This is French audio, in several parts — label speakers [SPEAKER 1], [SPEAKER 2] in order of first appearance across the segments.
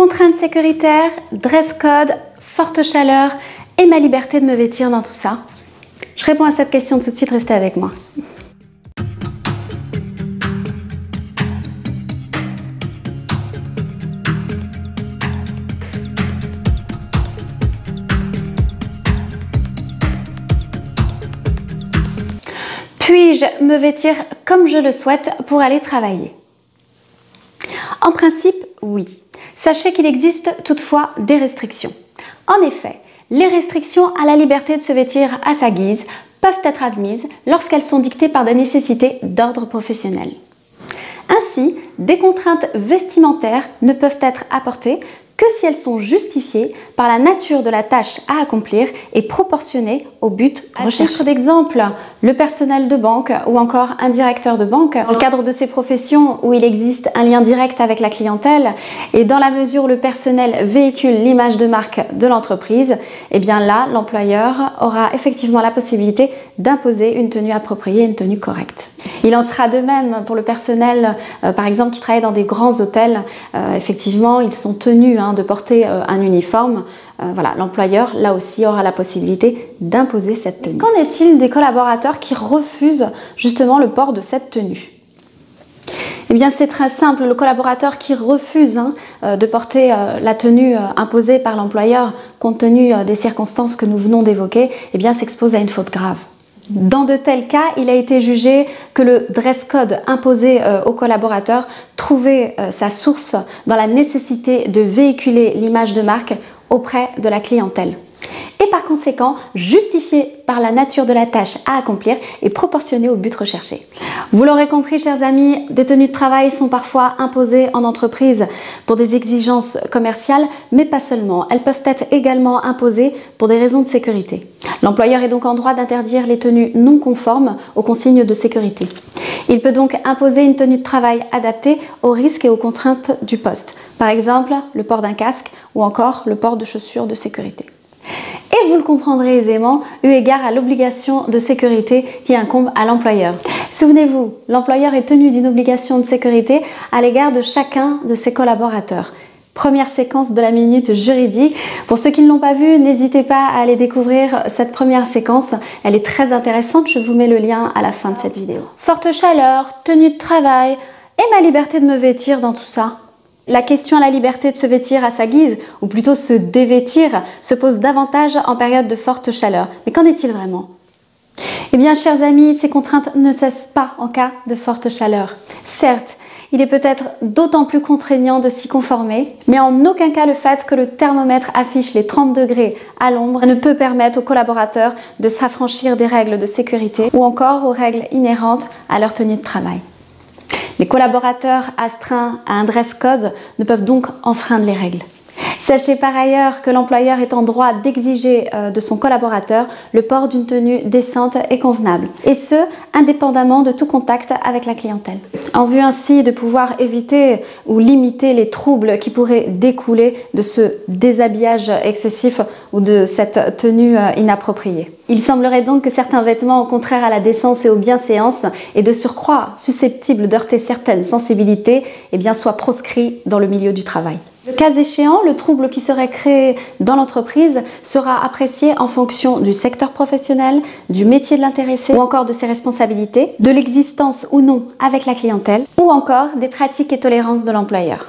[SPEAKER 1] Contraintes sécuritaires, dress code, forte chaleur et ma liberté de me vêtir dans tout ça? Je réponds à cette question tout de suite, restez avec moi. Puis-je me vêtir comme je le souhaite pour aller travailler? En principe, oui. Sachez qu'il existe toutefois des restrictions. En effet, les restrictions à la liberté de se vêtir à sa guise peuvent être admises lorsqu'elles sont dictées par des nécessités d'ordre professionnel. Ainsi, des contraintes vestimentaires ne peuvent être apportées que si elles sont justifiées par la nature de la tâche à accomplir et proportionnées au but recherché. À titre d'exemple, le personnel de banque ou encore un directeur de banque, dans le cadre de ces professions où il existe un lien direct avec la clientèle et dans la mesure où le personnel véhicule l'image de marque de l'entreprise, eh bien là, l'employeur aura effectivement la possibilité d'imposer une tenue appropriée, une tenue correcte. Il en sera de même pour le personnel, par exemple, qui travaille dans des grands hôtels. Effectivement, ils sont tenus de porter un uniforme. Voilà, l'employeur, là aussi, aura la possibilité d'imposer cette tenue. Qu'en est-il des collaborateurs qui refusent justement le port de cette tenue? Eh bien, c'est très simple. Le collaborateur qui refuse de porter la tenue imposée par l'employeur, compte tenu des circonstances que nous venons d'évoquer, eh bien, s'expose à une faute grave. Dans de tels cas, il a été jugé que le dress code imposé aux collaborateurs trouvait sa source dans la nécessité de véhiculer l'image de marque auprès de la clientèle. Et par conséquent, justifié par la nature de la tâche à accomplir et proportionné au but recherché. Vous l'aurez compris, chers amis, des tenues de travail sont parfois imposées en entreprise pour des exigences commerciales, mais pas seulement. Elles peuvent être également imposées pour des raisons de sécurité. L'employeur est donc en droit d'interdire les tenues non conformes aux consignes de sécurité. Il peut donc imposer une tenue de travail adaptée aux risques et aux contraintes du poste. Par exemple, le port d'un casque ou encore le port de chaussures de sécurité. Et vous le comprendrez aisément, eu égard à l'obligation de sécurité qui incombe à l'employeur. Souvenez-vous, l'employeur est tenu d'une obligation de sécurité à l'égard de chacun de ses collaborateurs. Première séquence de la minute juridique. Pour ceux qui ne l'ont pas vue, n'hésitez pas à aller découvrir cette première séquence. Elle est très intéressante, je vous mets le lien à la fin de cette vidéo. Forte chaleur, tenue de travail et ma liberté de me vêtir dans tout ça. La question à la liberté de se vêtir à sa guise, ou plutôt se dévêtir, se pose davantage en période de forte chaleur. Mais qu'en est-il vraiment? Eh bien, chers amis, ces contraintes ne cessent pas en cas de forte chaleur. Certes, il est peut-être d'autant plus contraignant de s'y conformer, mais en aucun cas le fait que le thermomètre affiche les 30 degrés à l'ombre ne peut permettre aux collaborateurs de s'affranchir des règles de sécurité ou encore aux règles inhérentes à leur tenue de travail. Les collaborateurs astreints à un dress code ne peuvent donc enfreindre les règles. Sachez par ailleurs que l'employeur est en droit d'exiger de son collaborateur le port d'une tenue décente et convenable, et ce, indépendamment de tout contact avec la clientèle. En vue ainsi de pouvoir éviter ou limiter les troubles qui pourraient découler de ce déshabillage excessif ou de cette tenue inappropriée. Il semblerait donc que certains vêtements, au contraire à la décence et aux bienséances, et de surcroît susceptibles d'heurter certaines sensibilités, eh bien, soient proscrits dans le milieu du travail. Le cas échéant, le trouble qui serait créé dans l'entreprise sera apprécié en fonction du secteur professionnel, du métier de l'intéressé ou encore de ses responsabilités, de l'existence ou non avec la clientèle ou encore des pratiques et tolérances de l'employeur.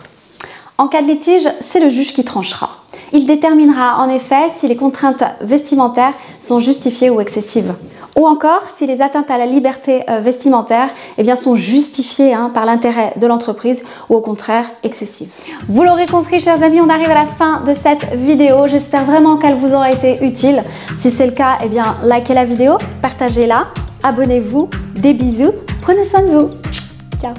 [SPEAKER 1] En cas de litige, c'est le juge qui tranchera. Il déterminera en effet si les contraintes vestimentaires sont justifiées ou excessives. Ou encore si les atteintes à la liberté vestimentaire sont justifiées par l'intérêt de l'entreprise ou au contraire excessives. Vous l'aurez compris, chers amis, on arrive à la fin de cette vidéo. J'espère vraiment qu'elle vous aura été utile. Si c'est le cas, likez la vidéo, partagez-la, abonnez-vous, des bisous, prenez soin de vous. Ciao.